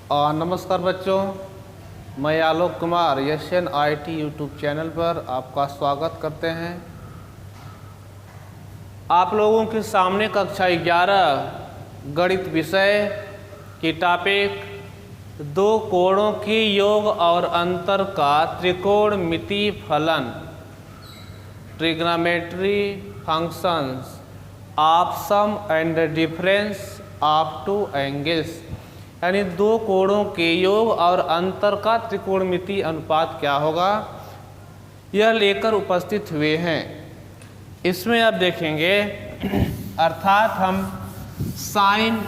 नमस्कार बच्चों, मैं Alok Kumar Asian IT YouTube channel पर आपका स्वागत करते हैं। आप लोगों के सामने कक्षा 11 गणित विषय की टॉपिक दो कोणों के योग और अंतर का त्रिकोणमितीय फलन trigonometry functions of sum and difference of two angles, यानी दो कोणों के योग और अंतर का त्रिकोणमितीय अनुपात क्या होगा, यह लेकर उपस्थित हुए हैं। इसमें आप देखेंगे अर्थात हम साइन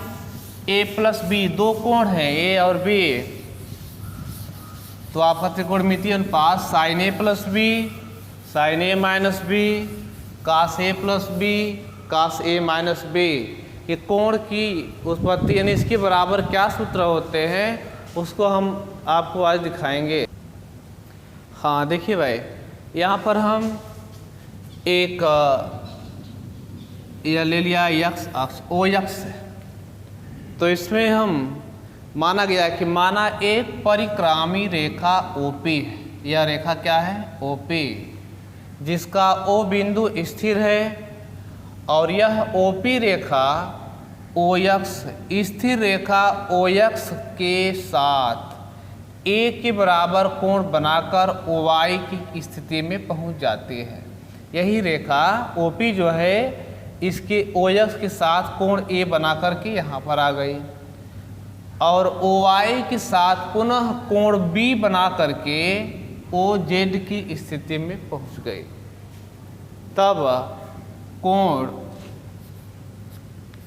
A प्लस बी, दो कोण हैं A और B, तो आपका त्रिकोणमितीय अनुपात sine A plus B, sine A minus B, cos A plus B, cos A minus B, ये कोण की उत्पत्ति यानी इसके बराबर क्या सूत्र होते हैं उसको हम आपको आज दिखाएंगे। हाँ देखिए भाई, यहाँ पर हम एक यह ले लिया x अक्ष ओ अक्ष, तो इसमें हम माना गया कि माना एक परिक्रामी रेखा OP है। यह रेखा क्या है? OP, जिसका O बिंदु स्थिर है और यह OP रेखा OX स्थिर रेखा OX के साथ A के बराबर कोण बनाकर OY की स्थिति में पहुंच जाती है। यही रेखा OP जो है इसके OX के साथ कोण A बना करके यहाँ पर आ गई और OY के साथ पुनः कोण B बना करके OZ की स्थिति में पहुंच गई। तब कोण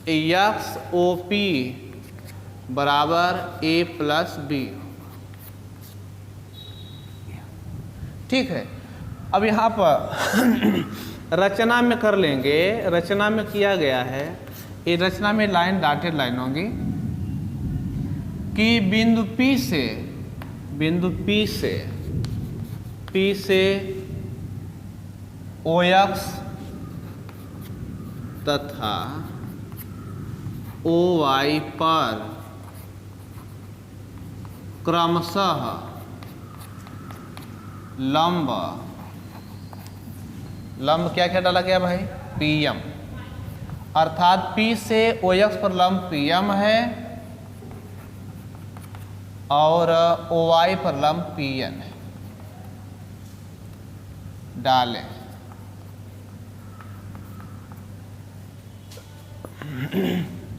XOP बराबर A प्लस बी। ठीक है, अब यहाँ पर रचना में कर लेंगे। रचना में किया गया है, ये रचना में लाइन डॉटेड लाइन होंगी कि बिंदु P से OX तथा OY पर क्रमशः लंब क्या क्या डाला गया भाई? PM, अर्थात P से OX पर लंब PM है और OY पर लंब PN है, डालें।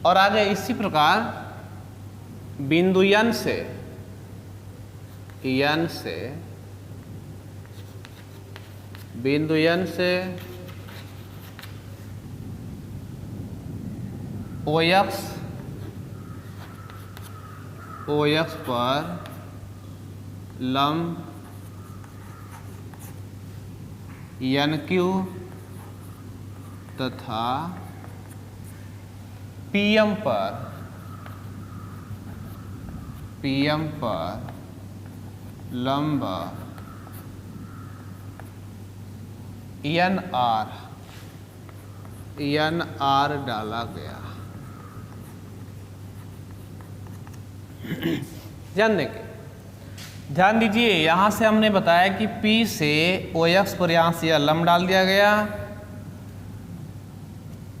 और आगे इसी प्रकार बिंदु N से OX पर लंब NQ तथा PM पर लंब NR डाला गया। ध्यान दीजिए, यहाँ से हमने बताया कि P से OX पर यहाँ से यह लंब डाल दिया गया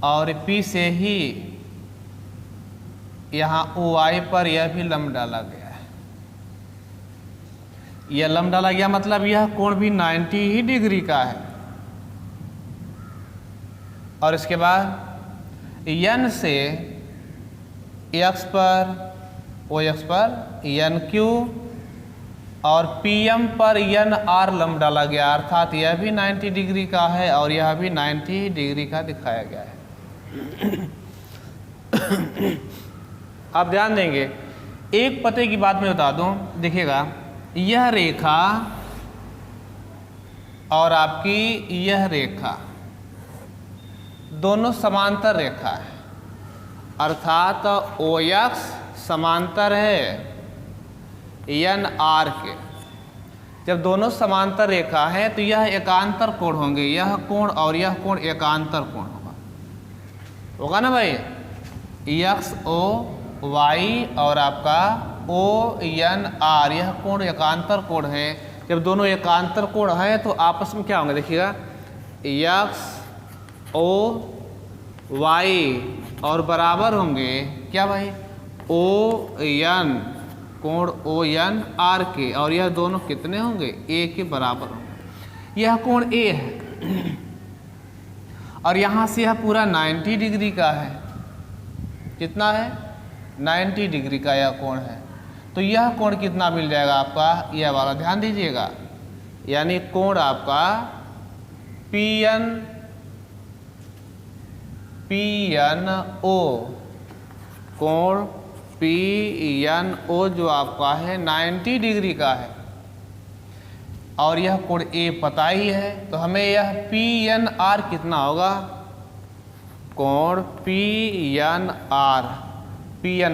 और P से ही यहाँ OY पर यह भी लंब डाला गया है। यह लंब डाला गया मतलब यह कोण भी 90 ही डिग्री का है। और इसके बाद N से X पर OX पर NQ और PM पर NR लंब डाला गया, अर्थात यह भी 90 डिग्री का है और यह भी 90 डिग्री का दिखाया गया है। आप ध्यान देंगे, एक पते की बात मैं बता दूं, देखिएगा यह रेखा और आपकी यह रेखा दोनों समांतर रेखा है, अर्थात OX समांतर है NR के। जब दोनों समांतर रेखा है तो यह एकांतर कोण होंगे, यह कोण और यह कोण एकांतर कोण होगा ना भाई। XOY और आपका ओ एन आर, यह कोण एकांतर कोण है। जब दोनों एकांतर कोण हैं तो आपस में क्या होंगे देखिएगा, एक्स ओ वाई और बराबर होंगे क्या भाई, ओ एन, कोण ओ एन आर के, और यह दोनों कितने होंगे, ए के बराबर होंगे। यह कोण ए है और यहाँ से यह पूरा 90 डिग्री का है। कितना है, 90 डिग्री का यह कोण है। तो यह कोण कितना मिल जाएगा आपका, यह वाला ध्यान दीजिएगा, यानी कोण आपका पी एन ओ, कोण पी एन ओ जो आपका है 90 डिग्री का है, और यह कोण ए पता ही है। तो हमें यह पी एन आर कितना होगा, कोण पी एन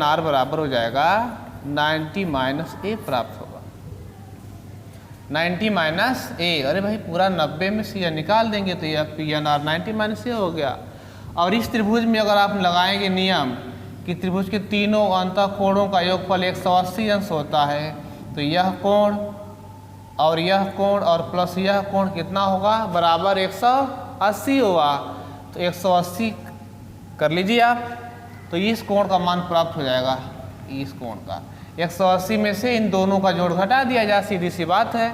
आर बराबर हो जाएगा 90 माइनस ए प्राप्त होगा। 90 माइनस ए, अरे भाई पूरा 90 में से यह निकाल देंगे तो यह पी एन आर 90 माइनस ए हो गया। और इस त्रिभुज में अगर आप लगाएंगे नियम कि त्रिभुज के तीनों अंतःकोणों का योगफल 180 अंश होता है, तो यह कोण और यह कोण और प्लस यह कोण कितना होगा, बराबर 180 होगा। तो 180 कर लीजिए आप, तो इस कोण का मान प्राप्त हो जाएगा। इस कोण का 180 में से इन दोनों का जोड़ घटा दिया जाए, सीधी सी बात है।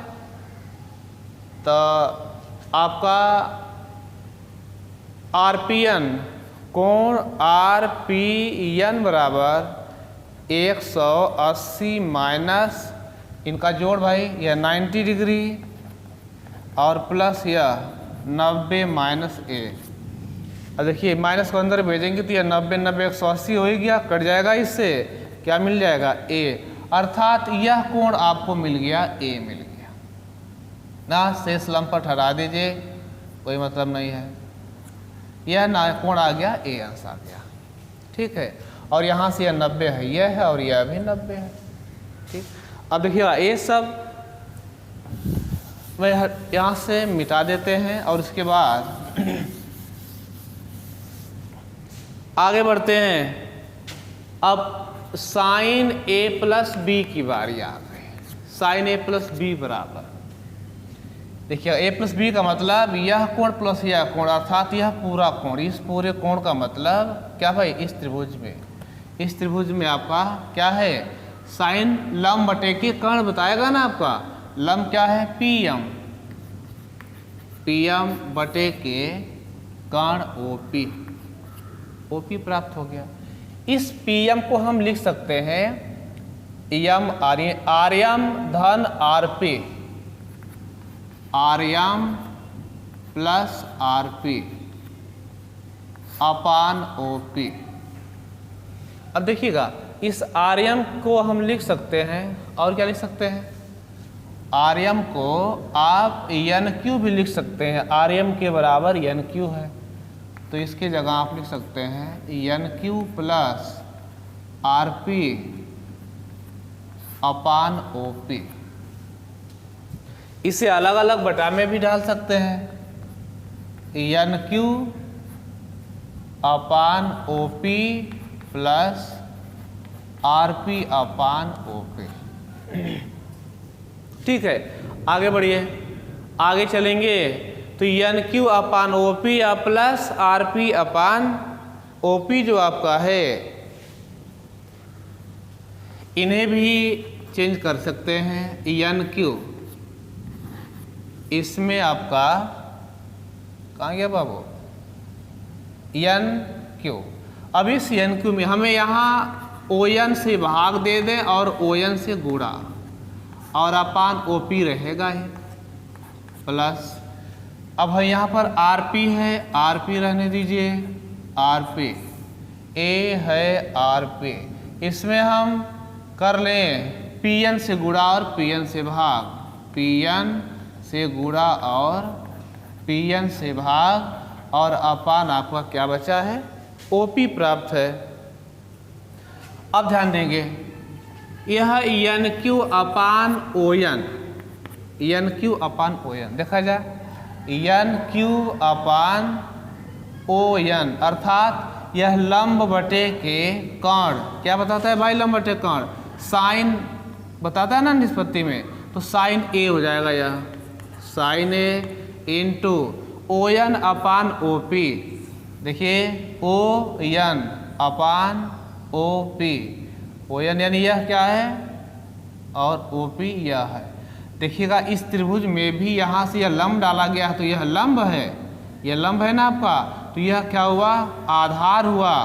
तो आपका आरपीएन, कोण आरपीएन बराबर 180 माइनस इनका जोड़ भाई यह 90 डिग्री और प्लस यह 90 माइनस ए। अब देखिए माइनस को अंदर भेजेंगे तो यह 90 90 180 हो ही गया, कट जाएगा, इससे क्या मिल जाएगा, ए। अर्थात यह कोण आपको मिल गया, ए मिल गया ना। शेष लंब पर ठहरा दीजिए, कोई मतलब नहीं है। यह ना कोण आ गया, ए अंश आ गया, ठीक है। और यहाँ से यह 90 है, यह है, और यह भी 90 है, ठीक। अब देखिएगा ये सब वह यहाँ से मिटा देते हैं और उसके बाद आगे बढ़ते हैं। अब साइन ए प्लस बी की बारी आ गई। साइन ए प्लस बी बराबर, देखिए ए प्लस बी का मतलब यह कोण प्लस यह कोण, अर्थात यह पूरा कोण। इस पूरे कोण का मतलब क्या भाई, इस त्रिभुज में आपका क्या है, साइन लंब बटे के कर्ण बताएगा ना आपका। लंब क्या है, पीएम बटे के कर्ण ओपी प्राप्त हो गया। इस पीएम को हम लिख सकते हैं एम आर्यम धन आरपी, आर्यम प्लस आरपी अपान ओपी। अब देखिएगा इस आर्यम को हम लिख सकते हैं, और क्या लिख सकते हैं, आर्यम को आप एन क्यू भी लिख सकते हैं। आर्यम के बराबर एन क्यू है, तो इसके जगह आप लिख सकते हैं N Q plus R P upon O P. इसे अलग अलग बटा में भी डाल सकते हैं, N Q upon O P plus R P upon O P, ठीक है। आगे बढ़िए, आगे चलेंगे तो N Q upon O P plus R P upon O P जो आपका है, इन्हें भी चेंज कर सकते हैं। एन क्यू, इसमें आपका कहाँ गया बाबू, एन क्यू। अब इस एन क्यू में हमें यहाँ ओ एन से भाग दे दें और ओ एन से गुणा, और अपान ओ पी रहेगा ही, प्लस अब है यहाँ पर आर पी है, आर पी रहने दीजिए, आर पी ए है आर पी, इसमें हम कर लें पी एन से गुणा और पी एन से भाग, पी एन से गुणा और पी एन से भाग, और अपान आपका क्या बचा है, ओ पी प्राप्त है। अब ध्यान देंगे यह N Q upon O N, N Q upon O N देखा जाए, N Q upon O N अर्थात यह लंब बटे के कर्ण, क्या बताता है भाई, लंब बटे कर्ण। साइन बताता है ना निष्पत्ति में, तो साइन ए हो जाएगा यह, साइन ए into O N upon O P. देखिए ओ N upon O P, O N यानी यह क्या है और ओ पी यह है। देखिएगा इस त्रिभुज में भी यहाँ से यह लंब डाला गया है, तो यह लंब है, यह लंब है ना आपका, तो यह क्या हुआ आधार हुआ,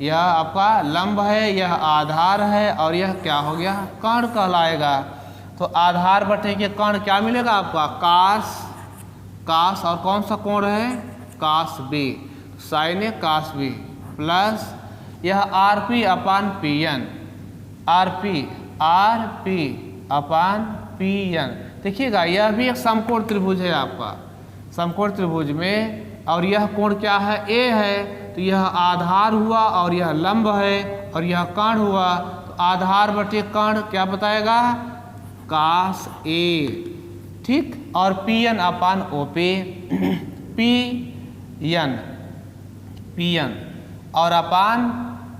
यह आपका लंब है, यह आधार है, और यह क्या हो गया कर्ण कहलाएगा। तो आधार बटे के कर्ण क्या मिलेगा आपका कास, कास और कौन सा कोण है cos B, sine A cos B plus यह R P upon P N, R P upon P N. देखिएगा यह भी एक समकोण त्रिभुज है आपका, समकोण त्रिभुज में, और यह कोण क्या है ए है, तो यह आधार हुआ और यह लंब है और यह कर्ण हुआ, तो आधार बटे कर्ण क्या बताएगा कास ए, ठीक। और पी एन अपान ओ पे, पी एन और अपान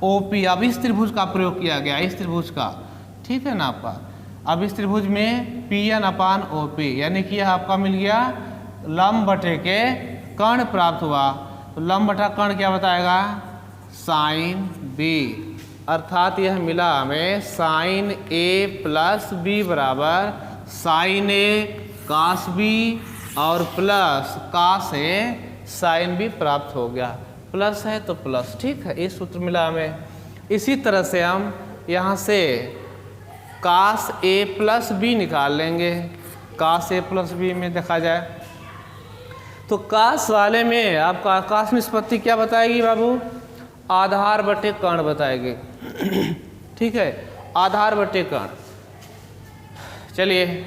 ओ पी। अब इस त्रिभुज का प्रयोग किया गया, इस त्रिभुज का, ठीक है ना आपका। अब इस त्रिभुज में P N upon O P, यानी कि यह आपका मिल गया लंब बटे के कर्ण प्राप्त हुआ, तो लंब बटा कर्ण क्या बताएगा साइन बी, अर्थात यह मिला हमें साइन ए प्लस बी बराबर साइन ए कास बी और प्लस कास ए साइन बी प्राप्त हो गया। प्लस है तो प्लस, ठीक है, ये सूत्र मिला हमें। इसी तरह से हम यहाँ से कास ए प्लस बी निकाल लेंगे। कास ए प्लस बी में देखा जाए तो कास वाले में आपका कास निष्पत्ति क्या बताएगी बाबू, आधार बटे कर्ण बताएगी, ठीक है, आधार बटे कर्ण। चलिए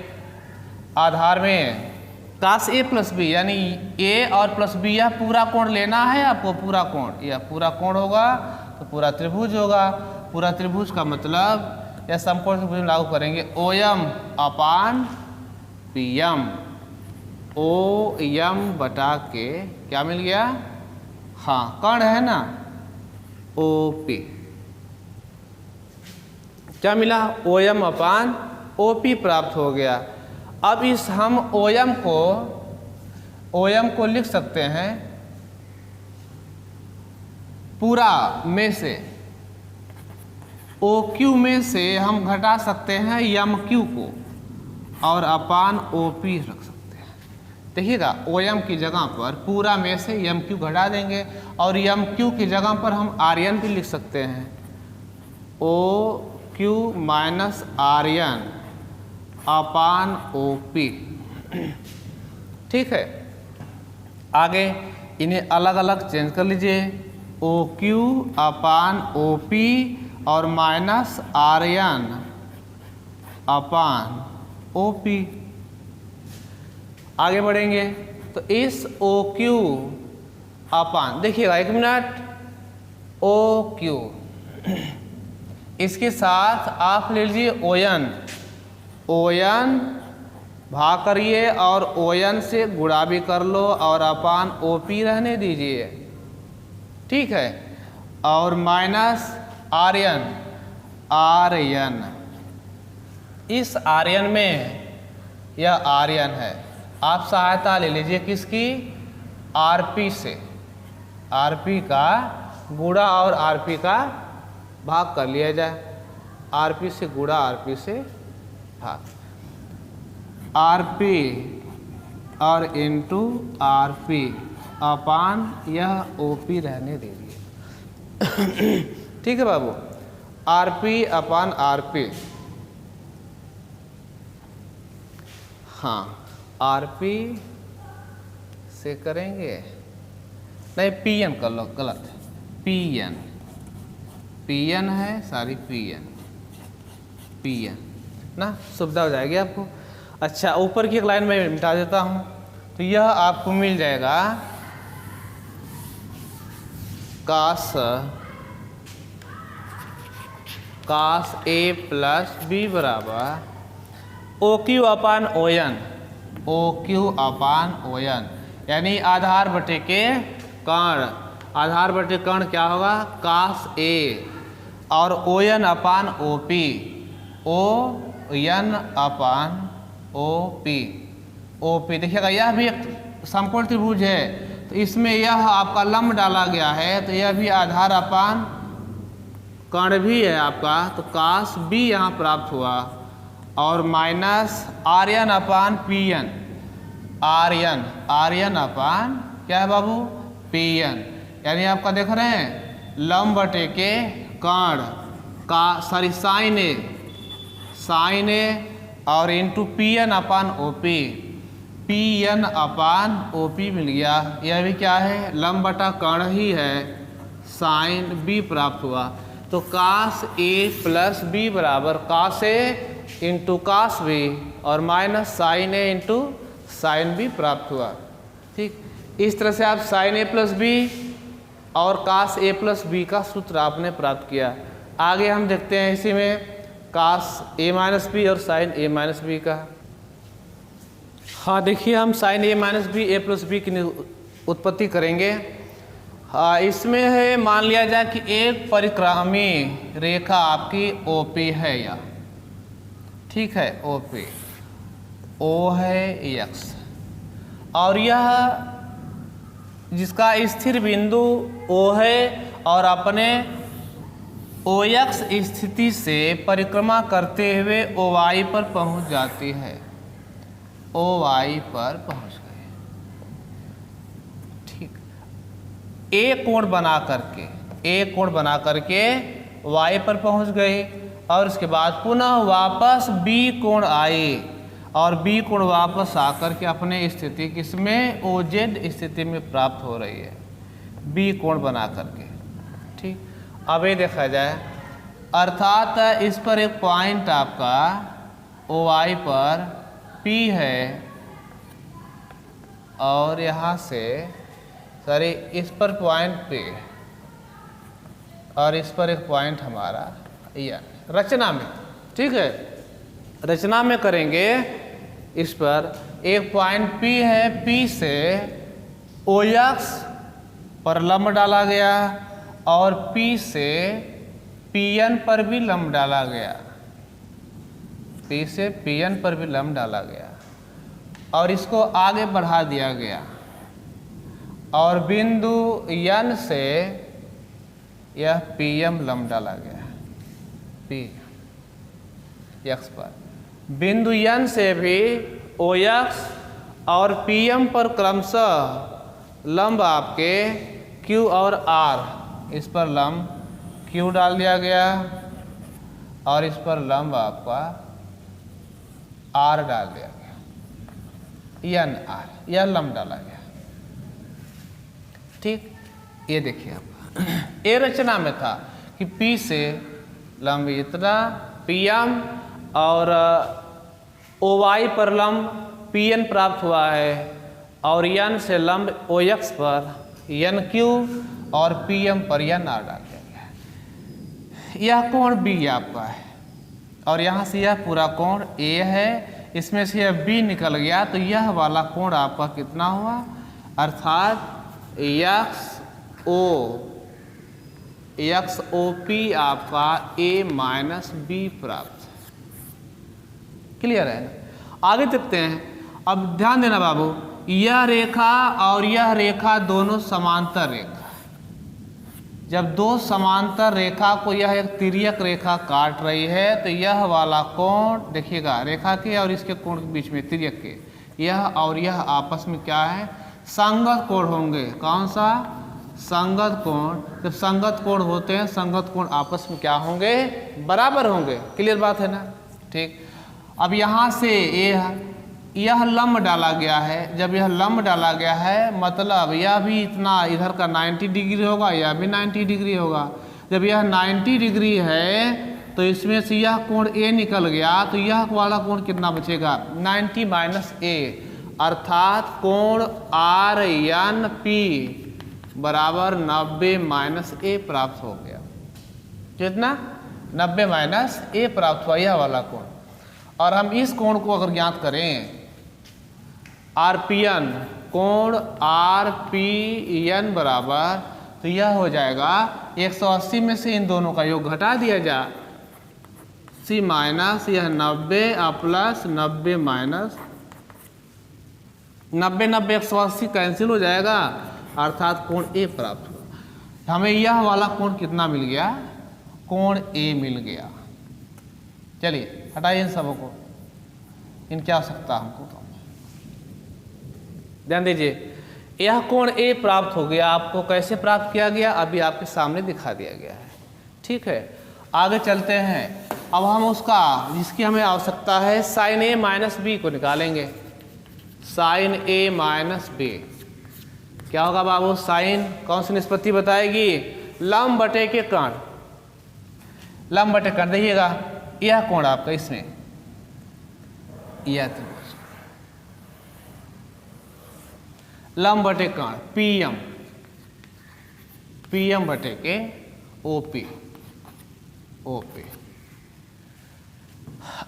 आधार में कास ए प्लस बी, यानी ए और प्लस बी, यह पूरा कोण लेना है आपको, पूरा कोण, यह पूरा कोण होगा तो पूरा त्रिभुज होगा। पूरा त्रिभुज का मतलब यह समकोण त्रिभुज में लागू करेंगे ओ एम अपान पी एम, ओ एम बटा के क्या मिल गया, हाँ कर्ण है ना ओ पी, क्या मिला ओ एम अपान ओ पी प्राप्त हो गया। अब इस हम ओ एम को लिख सकते हैं पूरा में से, ओ क्यू में से हम घटा सकते हैं एम क्यू को और अपान ओ पी रख सकते हैं। देखिएगा ओ एम की जगह पर पूरा में से एम क्यू घटा देंगे और एम क्यू की जगह पर हम आर एन भी लिख सकते हैं, O Q minus R N upon O P, ठीक है। आगे इन्हें अलग अलग चेंज कर लीजिए, O Q upon O P और minus R N upon O P. आगे बढ़ेंगे तो इस ओ क्यू अपान, देखिएगा एक मिनट, ओ क्यू इसके साथ आप ले लीजिए ओ एन भाग करिए और ओ एन से गुणा भी कर लो और अपान ओ पी रहने दीजिए, ठीक है, और माइनस आर एन, इस आर एन में यह आर एन है, आप सहायता ले लीजिए किसकी, आर पी से, आर पी का गुणा और आर पी का भाग कर लिया जाए, आर पी से गुणा आर पी से भाग, आर पी और इंटू आर पी अपान यह ओ पी रहने दीजिए, ठीक है बाबू, R P upon R P, हाँ आर पी से करेंगे, नहीं पी एन कर लो, गलत, पी एन है, सारी पी एन ना, सुविधा हो जाएगी आपको। अच्छा ऊपर की एक लाइन में मिटा देता हूँ, तो यह आपको मिल जाएगा कास ए प्लस बी बराबर ओ क्यू अपान ओ N, O Q upon O N, यानी आधार बटे के कर्ण, आधार बटे कर्ण क्या होगा कास ए और ओ एन अपान ओ पी, ओ N upon O P. O P देखिएगा यह भी एक समकोण त्रिभुज है, तो इसमें यह आपका लंब डाला गया है, तो यह भी आधार अपान कर्ण भी है आपका, तो कास बी यहाँ प्राप्त हुआ, और minus R N upon P N, R N upon क्या है बाबू, पी एन, यानी आपका देख रहे हैं लंब बटे के कर्ण का सॉरी साइन ए और into P N upon O P, P N upon O P मिल गया। यह भी क्या है, लंब बटा कर्ण ही है, साइन बी प्राप्त हुआ। तो कास ए प्लस बी बराबर कास ए इंटू कास बी और माइनस साइन ए इंटू साइन बी प्राप्त हुआ। ठीक, इस तरह से आप साइन ए प्लस बी और कास ए प्लस बी का सूत्र आपने प्राप्त किया। आगे हम देखते हैं इसी में कास ए माइनस बी और साइन ए माइनस बी का। हाँ देखिए, हम साइन ए माइनस बी ए प्लस बी की उत्पत्ति करेंगे। हाँ, इसमें है मान लिया जाए कि एक परिक्रामी रेखा आपकी ओपी है, या ठीक है ओपी, ओ है एक्स, और यह जिसका स्थिर बिंदु ओ है और अपने ओ एक्स स्थिति से परिक्रमा करते हुए ओ वाई पर पहुंच जाती है, ओ वाई पर पहुंच गए। ठीक, ए कोण बना करके वाई पर पहुंच गए, और उसके बाद पुनः वापस बी कोण आए, और बी कोण वापस आकर के अपने स्थिति किसमें, ओ जेड स्थिति में प्राप्त हो रही है, बी कोण बना करके। ठीक, अब ये देखा जाए, अर्थात इस पर एक पॉइंट आपका ओ वाई पर पी है, और यहाँ से सॉरी इस पर पॉइंट पे, और इस पर एक पॉइंट हमारा यह रचना में, ठीक है, रचना में करेंगे। इस पर एक पॉइंट पी है, पी से ओ एक्स पर लंब डाला गया, और P से Pn पर भी लंब डाला गया, P से Pn पर भी लंब डाला गया, और इसको आगे बढ़ा दिया गया, और बिंदु N से यह Pm लंब डाला गया, P x पर, बिंदु N से भी OX और Pm पर क्रमशः लंब आपके Q और R, इस पर लंब Q डाल दिया गया, और इस पर लंब आपका R डाल दिया गया, N R, यह लंब डाला गया। ठीक, ये देखिए आप ये रचना में था कि P से लंब इतना Pm और OY पर लंब Pn प्राप्त हुआ है, और N से लंब OX पर NQ और Pm पर N R डाल दिया गया। यह कोण B आपका है, और यहाँ से यह पूरा कोण A है, इसमें से यह B निकल गया, तो यह वाला कोण आपका कितना हुआ, अर्थात XOP आपका A माइनस B प्राप्त। क्लियर है ना? आगे देखते हैं। अब ध्यान देना बाबू, यह रेखा और यह रेखा दोनों समांतर रेखा, जब दो समांतर रेखा को यह एक तिर्यक रेखा काट रही है, तो यह वाला कोण देखिएगा, रेखा के और इसके कोण के बीच में तिर्यक के, यह और यह आपस में क्या है, संगत कोण होंगे। कौन सा? संगत कोण। जब संगत कोण होते हैं, संगत कोण आपस में क्या होंगे, बराबर होंगे। क्लियर बात है ना? ठीक। अब यहाँ से यह लंब डाला गया है, जब यह लंब डाला गया है मतलब यह भी इतना इधर का 90 डिग्री होगा, यह भी 90 डिग्री होगा। जब यह 90 डिग्री है तो इसमें से यह कोण A निकल गया, तो यह वाला कोण कितना बचेगा, 90 माइनस A, अर्थात कोण RNP बराबर 90 माइनस A प्राप्त हो गया। कितना? 90 माइनस A प्राप्त हुआ, यह वाला कोण। और हम इस कोण को अगर ज्ञात करें, RPN, कोण RPN बराबर, तो यह हो जाएगा 180 में से इन दोनों का योग घटा दिया जाए 80 माइनस यह 90 प्लस 90 माइनस 90 90 180 कैंसिल हो जाएगा, अर्थात कोण ए प्राप्त हुआ। हमें यह वाला कोण कितना मिल गया? कोण ए मिल गया। चलिए हटाइए इन सबों को, इनकी आवश्यकता हमको तो। ध्यान दीजिए, यह कोण ए प्राप्त हो गया। आपको कैसे प्राप्त किया गया? अभी आपके सामने दिखा दिया गया है। ठीक है, आगे चलते हैं। अब हम उसका जिसकी हमें आवश्यकता है साइन ए माइनस बी को निकालेंगे। साइन ए माइनस बी क्या होगा बाबू? साइन कौन सी निष्पत्ति बताएगी? लंब बटे के कर्ण। लंब बटे कर्ण देखिएगा, यह कोण आपका इसमें यह त्रिभुज लंब बटे कर्ण पीएम, पीएम बटे के ओपी, ओपी।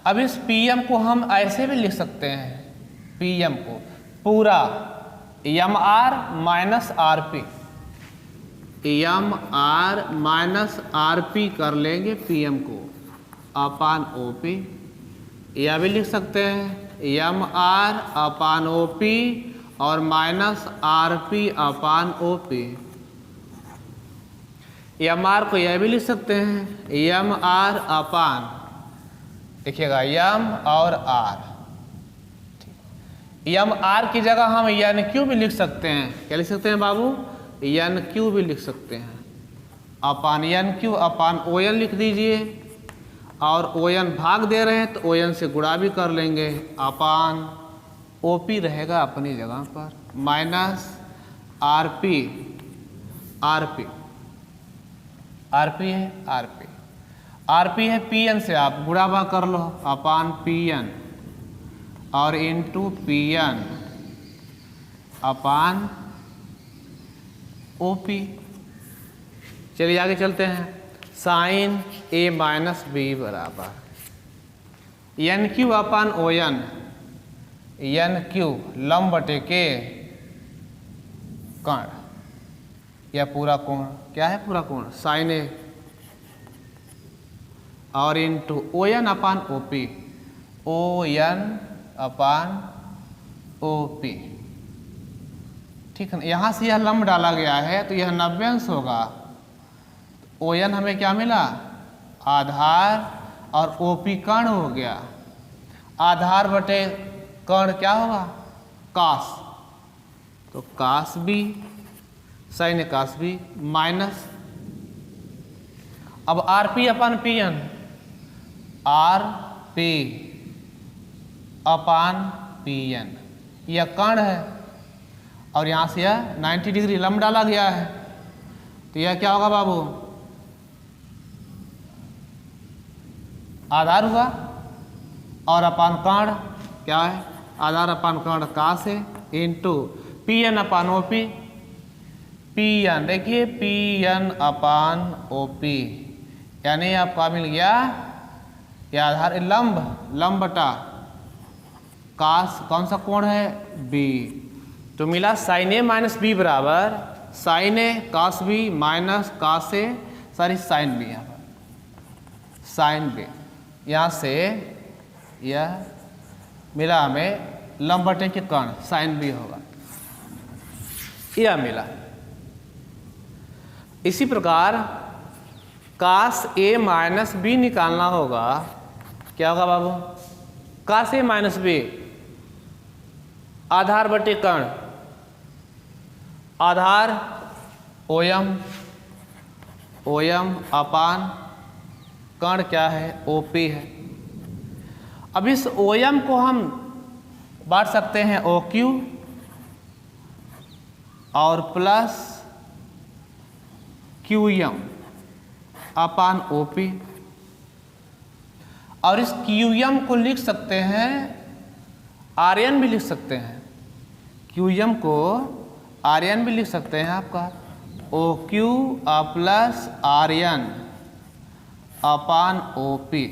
अब इस पीएम को हम ऐसे भी लिख सकते हैं, पीएम को पूरा M R minus R P, M R minus R P कर लेंगे पीएम को अपान ओपी। यह भी लिख सकते हैं एम आर अपान ओपी और minus R P upon OP. M R को यह भी लिख सकते हैं एम आर अपान, देखिएगा एम और आर। एम आर की जगह हम एन क्यू भी लिख सकते हैं। क्या लिख सकते हैं बाबू? एन क्यू भी लिख सकते हैं। अपान N Q upon O N लिख दीजिए, और ओ एन भाग दे रहे हैं तो ओ एन से गुणा भी कर लेंगे। अपान ओ पी रहेगा अपनी जगह पर, minus R P, R P, R P है आर पी, आर पी है पी एन से आप गुणा भाग कर लो, अपान पी एन और into P N upon O P. चलिए आगे चलते हैं। साइन ए माइनस बी बराबर N Q upon O N, N Q लंब बटे के कर्ण, यह पूरा कोण क्या है? पूरा कोण साइन ए और into O N upon O P, ओ एन अपान ओ पी। ठीक है, यहाँ से यह लंब डाला गया है तो यह 90 अंश होगा। ओ एन हमें क्या मिला? आधार, और ओ पी कर्ण हो गया। आधार बटे कर्ण क्या होगा? कास, तो cos B, sine cos B minus. अब R P upon P N, R P upon P N, यह कर्ण है और यहाँ से यह 90 डिग्री लंब डाला गया है, तो यह क्या होगा बाबू? आधार हुआ और अपान कर्ण क्या है? आधार अपान कर्ण का से into P N upon O P, P N देखिए P N upon O P, यानी आपका मिल गया यह आधार लंब, लंब बटा कास कौन सा कोण है? बी। तो मिला साइन ए माइनस बी बराबर sign A cos B minus cos A, sorry sine B, यहाँ पर साइन बी। यहाँ से यह मिला हमें लंब बटे के कर्ण साइन बी होगा, यह मिला। इसी प्रकार कास ए माइनस बी निकालना होगा। क्या होगा बाबू? कास ए माइनस बी आधार बटे कर्ण, आधार ओएम, ओएम अपान कर्ण क्या है? ओपी है। अब इस ओएम को हम बांट सकते हैं ओ क्यू और प्लस क्यू एम अपान ओपी, और इस क्यू एम को लिख सकते हैं आर एन भी लिख सकते हैं, क्यू एम को आर एन भी लिख सकते हैं आपका O Q plus R N upon O P.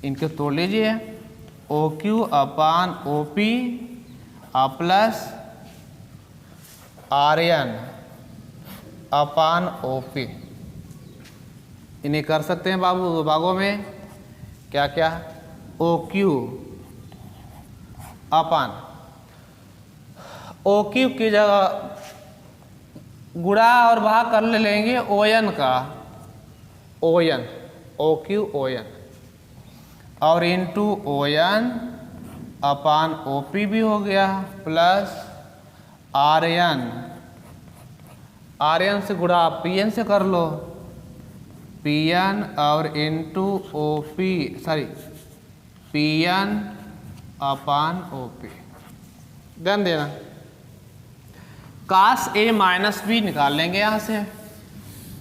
इनके तोड़ लीजिए, O Q upon O P plus R N upon O P. इन्हें कर सकते हैं बाबू भागों में। क्या क्या, ओ क्यू अपन ओ क्यू की जगह गुणा और भाग कर लेंगे ओ एन का, O N, O Q O N, और into O N upon O P भी हो गया, प्लस आर एन से गुणा आप पी एन से कर लो, पी एन और into O P, sorry P N upon O P. ध्यान देना, कास ए माइनस बी निकाल लेंगे यहाँ से,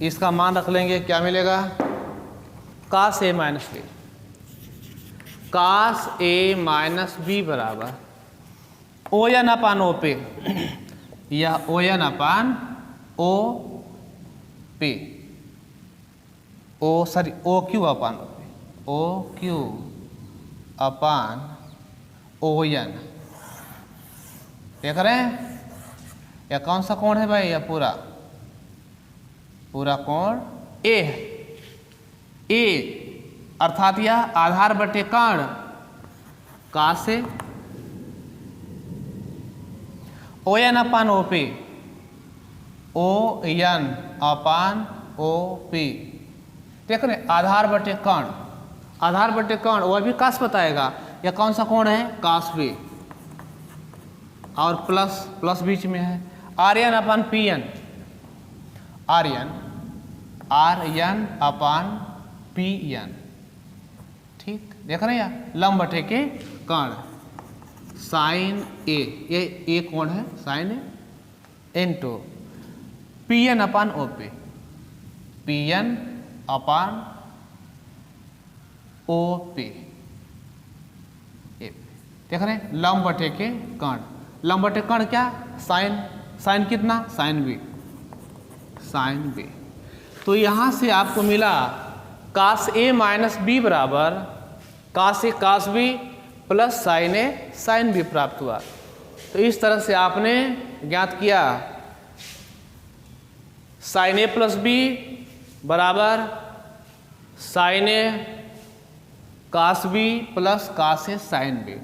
इसका मान रख लेंगे, क्या मिलेगा, कास ए माइनस बी, कास ए माइनस बी बराबर ओ एन अपान ओ पे, या ओ एन अपान ओ पी, ओ सॉरी ओ क्यू अपान ओ पी, ओ क्यू अपान ओ एन। देख रहे हैं, यह कौन सा कोण है भाई, यह पूरा पूरा कोण ए है, ए अर्थात यह आधार बटे कर्ण का से ओ एन अपान ओ पी, ओ एन अपान ओ पी। देख रहे, आधार बटे कर्ण, आधार बटे कर्ण वह भी कास बताएगा, यह कौन सा कोण है, कास बी, और प्लस प्लस बीच में है, R N upon P N, R N upon P N. ठीक, देख रहे हैं, यहाँ लंब बटे के कर्ण, साइन ए, ये ए कोण है साइन ए, into P N upon O P, P N upon O P. देख रहे हैं, लंब बटे के कर्ण, लंब बटे कर्ण क्या, साइन, साइन कितना, साइन बी, साइन बी। तो यहां से आपको मिला कास ए माइनस बी बराबर कास ए कास बी प्लस साइन ए साइन बी प्राप्त हुआ। तो इस तरह से आपने ज्ञात किया साइन ए प्लस बी बराबर sign A cos B plus cos A sine B.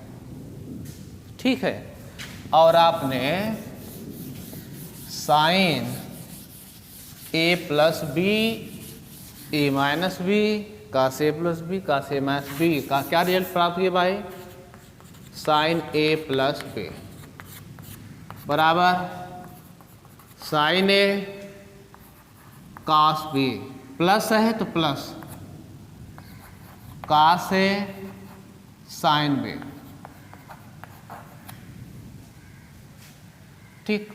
ठीक है, और आपने साइन ए प्लस बी ए माइनस बी कास ए प्लस बी कास ए माइनस बी का क्या रिजल्ट प्राप्त किया भाई, साइन ए प्लस बी बराबर sign A cos B, plus है तो प्लस कास ए साइन बी। ठीक,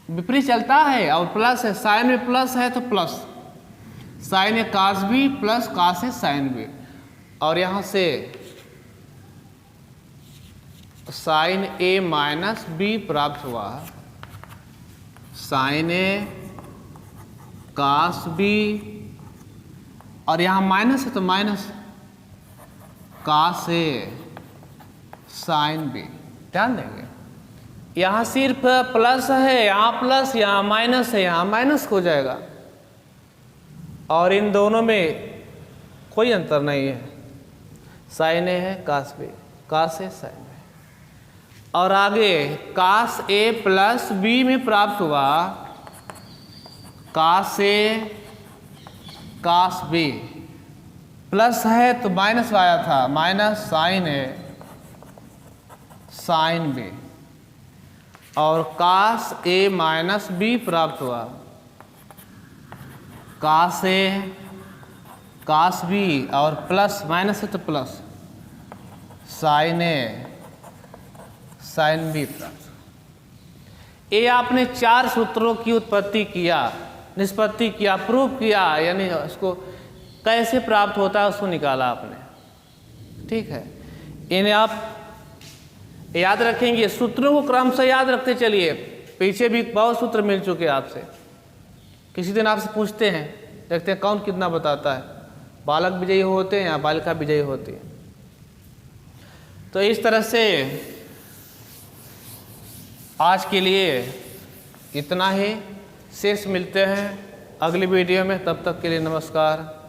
विपरीत चलता है और प्लस है, साइन में प्लस है तो plus sign A cos B plus cos A sine B, और यहां से साइन ए माइनस बी प्राप्त हुआ, साइन ए कास बी, और यहां माइनस है तो माइनस कास ए साइन बी। ध्यान देंगे, यहां सिर्फ प्लस है, यहां प्लस, यहां माइनस है, यहां माइनस हो जाएगा, और इन दोनों में कोई अंतर नहीं है, साइन ए है कास बी, कास ए साइन बी। और आगे कास ए प्लस बी में प्राप्त हुआ कास ए कास बी, प्लस है तो माइनस आया था, माइनस साइन ए साइन बी, और कास ए माइनस बी प्राप्त हुआ कास ए कास बी, और प्लस माइनस है तो प्लस साइन ए साइन बी प्राप्त। ये आपने चार सूत्रों की उत्पत्ति किया, निष्पत्ति किया, प्रूव किया, यानी उसको कैसे प्राप्त होता है उसको निकाला आपने। ठीक है, इन्हें आप याद रखेंगे, सूत्रों को क्रम से याद रखते चलिए, पीछे भी बहुत सूत्र मिल चुके हैं आपसे। किसी दिन आपसे पूछते हैं, देखते हैं कौन कितना बताता है, बालक विजयी होते हैं या बालिका विजयी होती है। तो इस तरह से आज के लिए इतना ही, शेष मिलते हैं अगली वीडियो में, तब तक के लिए नमस्कार।